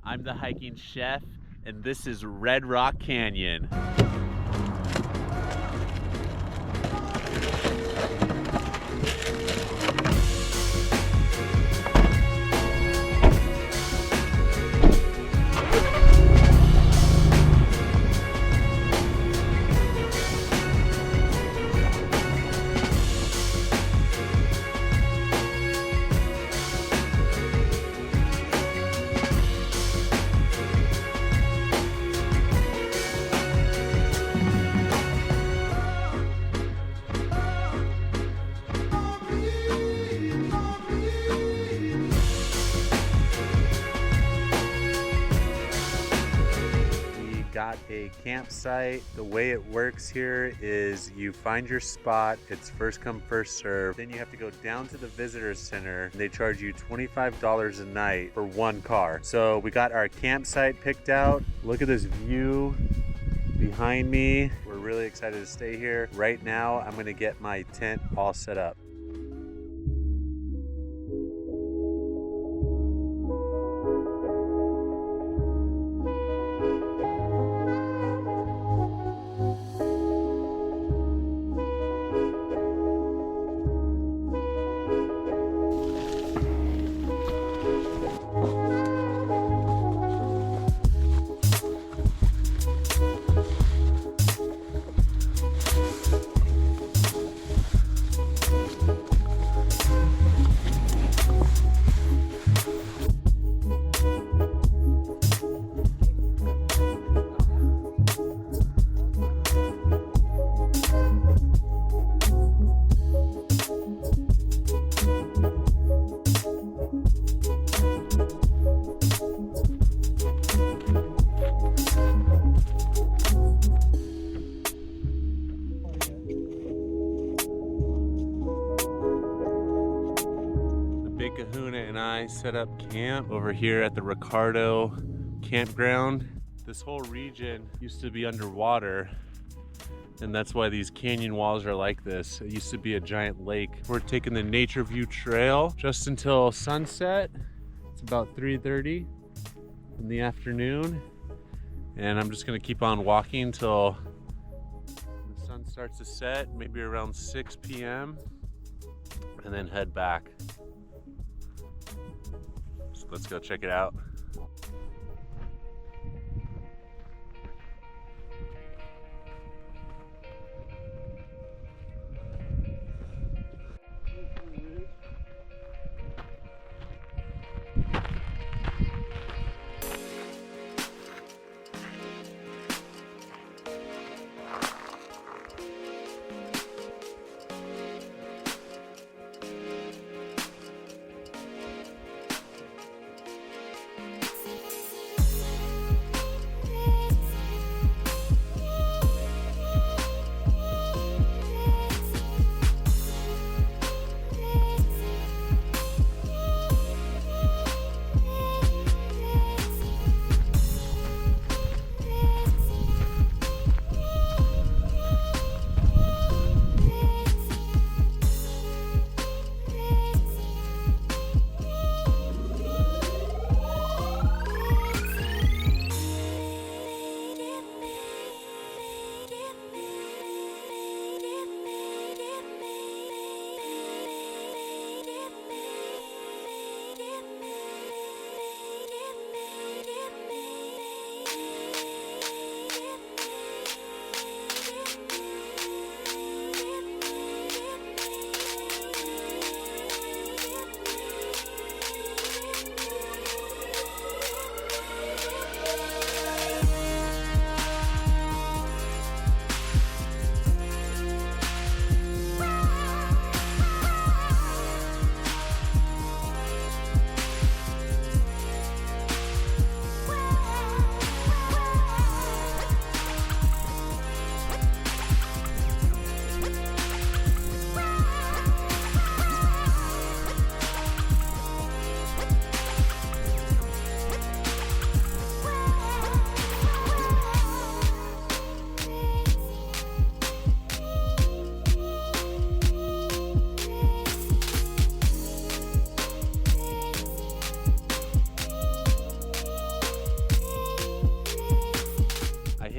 I'm the hiking chef, and this is Red Rock Canyon. Got a campsite. The way it works here is you find your spot, it's first come first serve, then you have to go down to the visitor center and they charge you $25 a night for one car. So we got our campsite picked out. Look at this view behind me. We're really excited to stay here. Right now I'm gonna get my tent all set up. Kahuna and I set up camp over here at the Ricardo Campground. This whole region used to be underwater, and that's why these canyon walls are like this. It used to be a giant lake. We're taking the Nature View Trail just until sunset. It's about 3:30 in the afternoon, and I'm just gonna keep on walking until the sun starts to set, maybe around 6 p.m. and then head back. Let's go check it out.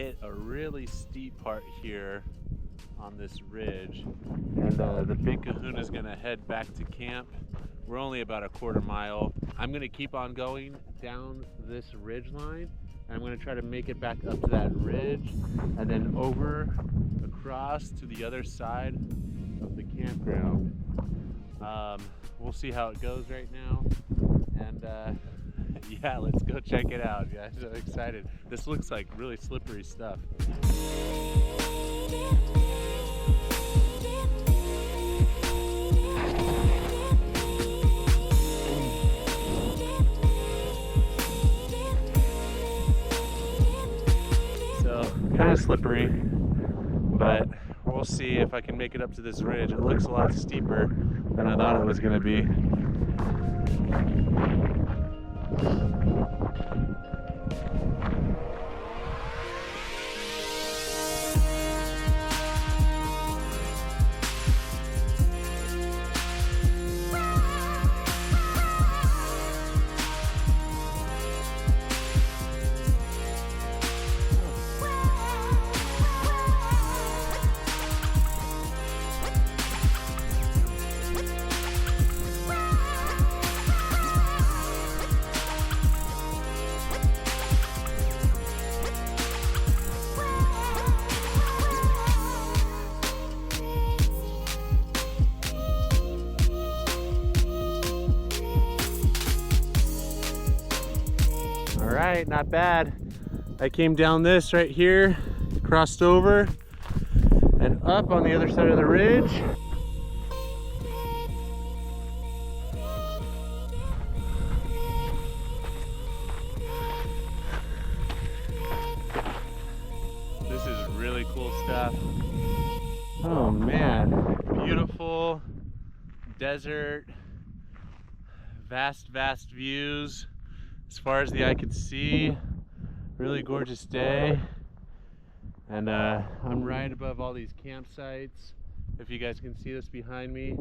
hit a really steep part here on this ridge, and the Big Kahuna is gonna head back to camp. We're only about a quarter mile. I'm gonna keep on going down this ridge line, and I'm gonna try to make it back up to that ridge and then over across to the other side of the campground. We'll see how it goes right now, and yeah, let's go check it out, guys. I'm excited. This looks like really slippery stuff. So, kind of slippery, but we'll see if I can make it up to this ridge. It looks a lot steeper than I thought it was going to be. All right, not bad. I came down this right here, crossed over, and up on the other side of the ridge. This is really cool stuff. Oh man, beautiful desert, vast views as far as the eye could see. Really gorgeous day, and I'm right above all these campsites. If you guys can see this behind me,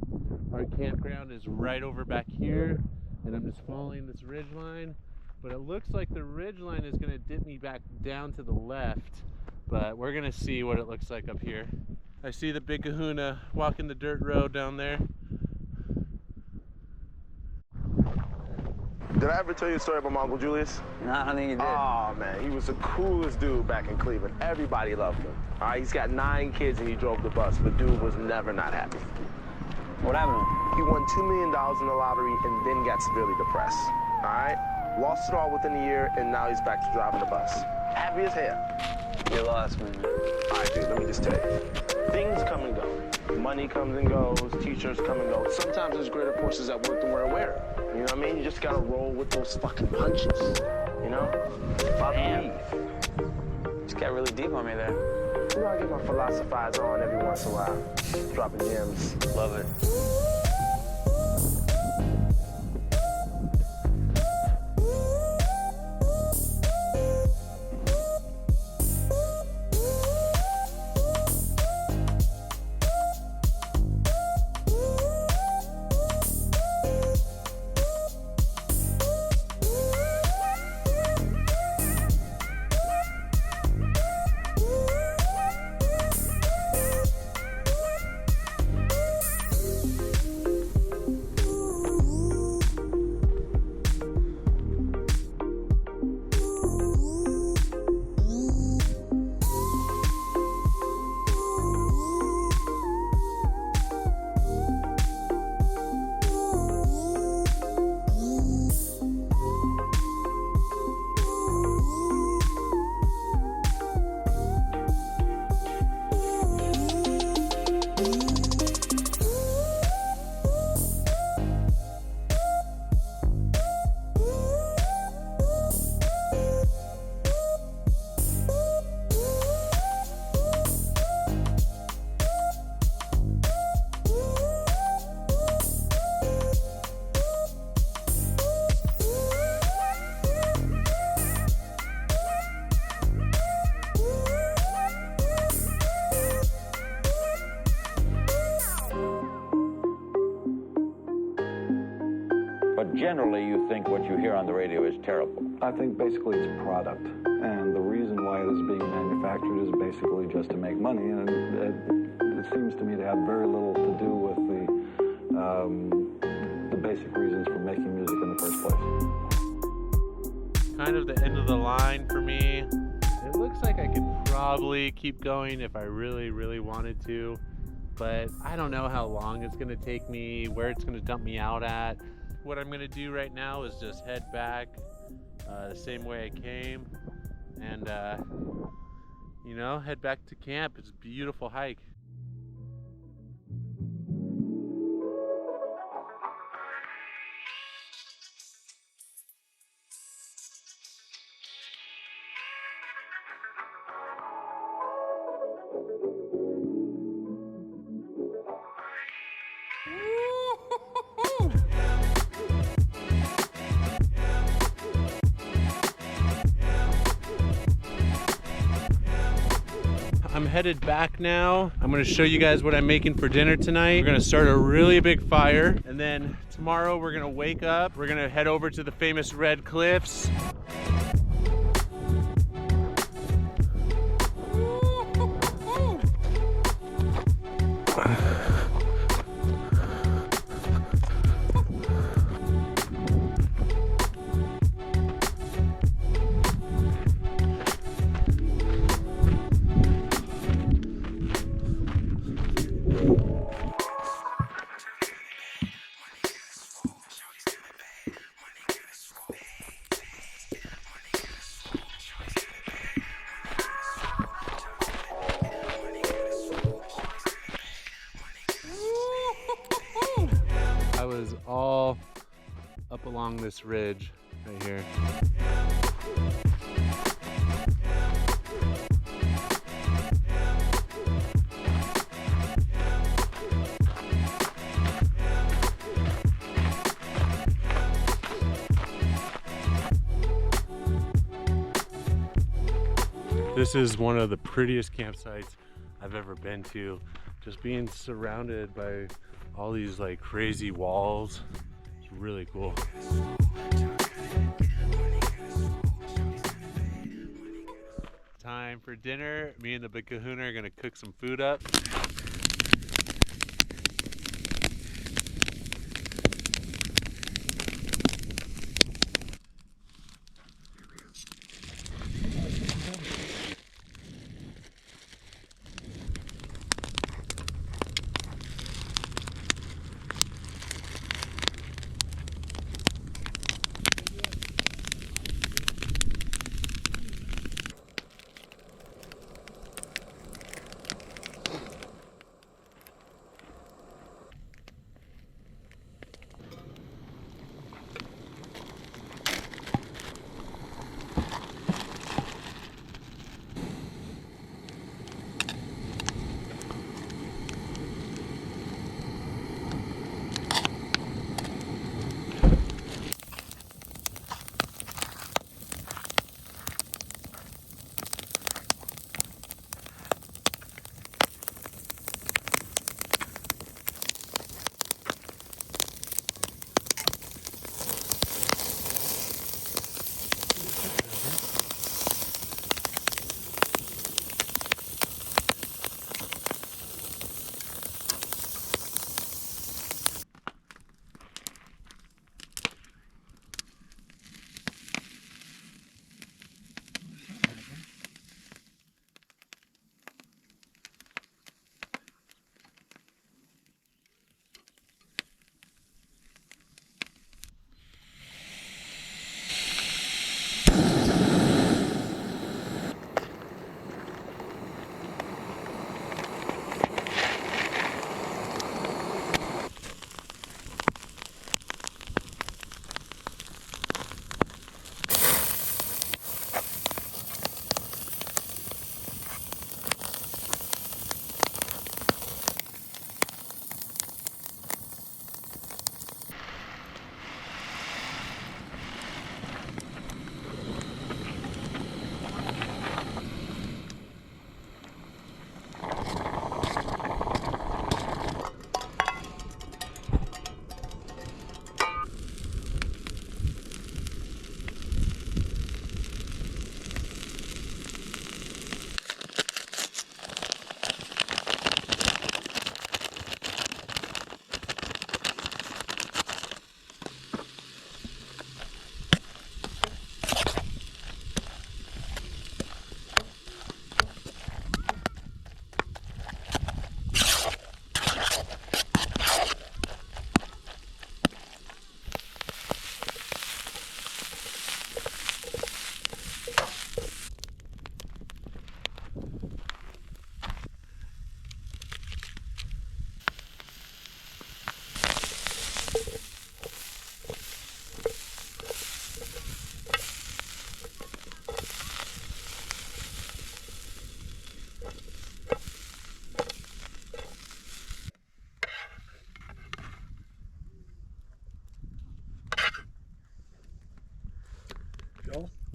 our campground is right over back here, and I'm just following this ridge line, but it looks like the ridge line is going to dip me back down to the left, but we're going to see what it looks like up here. I see the Big Kahuna walking the dirt road down there. Did I ever tell you a story about my Uncle Julius? No, I don't think you did. Oh, man, he was the coolest dude back in Cleveland. Everybody loved him. All right, he's got 9 kids and he drove the bus, but dude was never not happy. What happened to him? He won $2 million in the lottery and then got severely depressed. All right, lost it all within a year, and now he's back to driving the bus. Happy as hell. You lost me. All right, dude, let me just tell you. Things come and go. Money comes and goes, t-shirts come and go. Sometimes there's greater forces at work than we're aware. You know what I mean? You just gotta roll with those fucking punches, you know? Damn. Just got really deep on me there. You know, I get my philosophize on every once in a while. Dropping gems. Love it. generally you think what you hear on the radio is terrible. I think basically it's product, and the reason why it is being manufactured is basically just to make money, and it seems to me to have very little to do with the basic reasons for making music in the first place. Kind of the end of the line for me. It looks like I could probably keep going if I really, really wanted to, but I don't know how long it's gonna take me, where it's gonna dump me out at. What I'm gonna do right now is just head back the same way I came, and you know, head back to camp. It's a beautiful hike. I'm headed back now. I'm gonna show you guys what I'm making for dinner tonight. We're gonna start a really big fire, and then tomorrow we're gonna wake up. We're gonna head over to the famous Red Cliffs. I was all up along this ridge right here. This is one of the prettiest campsites I've ever been to. Just being surrounded by all these like crazy walls. It's really cool. Time for dinner. Me and the big kahuna are gonna cook some food up.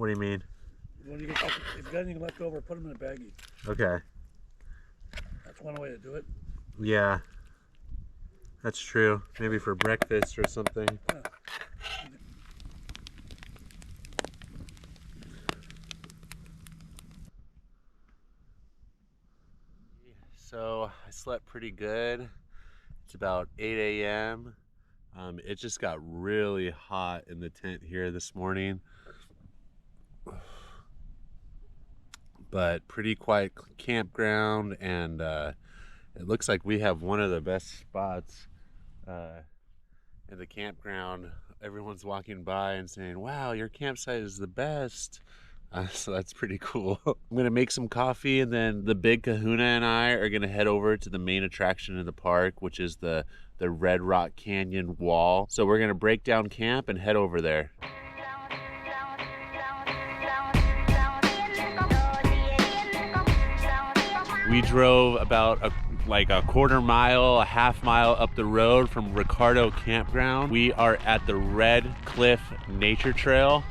What do you mean? When you get, if you got anything left over, put them in a baggie. Okay. That's one way to do it. Yeah. That's true. Maybe for breakfast or something. Yeah. So I slept pretty good. It's about 8 a.m. It just got really hot in the tent here this morning. But pretty quiet campground, and it looks like we have one of the best spots in the campground. Everyone's walking by and saying, wow, your campsite is the best. So that's pretty cool. I'm gonna make some coffee, and then the big kahuna and I are gonna head over to the main attraction in the park, which is the Red Rock Canyon wall. So we're gonna break down camp and head over there. We drove about a quarter mile, a half mile up the road from Ricardo Campground. We are at the Red Cliff Nature Trail,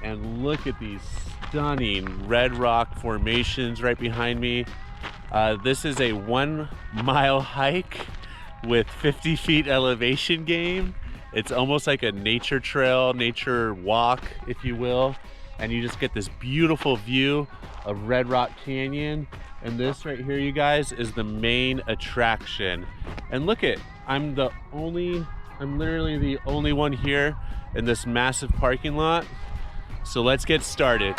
and look at these stunning red rock formations right behind me. This is a 1 mile hike with 50 feet elevation gain. It's almost like a nature trail, nature walk, if you will. And you just get this beautiful view of Red Rock Canyon. And this right here, you guys, is the main attraction. And look it, I'm literally the only one here in this massive parking lot. So let's get started.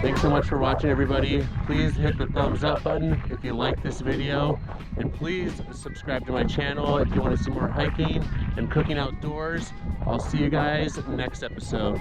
Thanks so much for watching, everybody. Please hit the thumbs up button if you like this video, and please subscribe to my channel if you want to see more hiking and cooking outdoors. I'll see you guys next episode.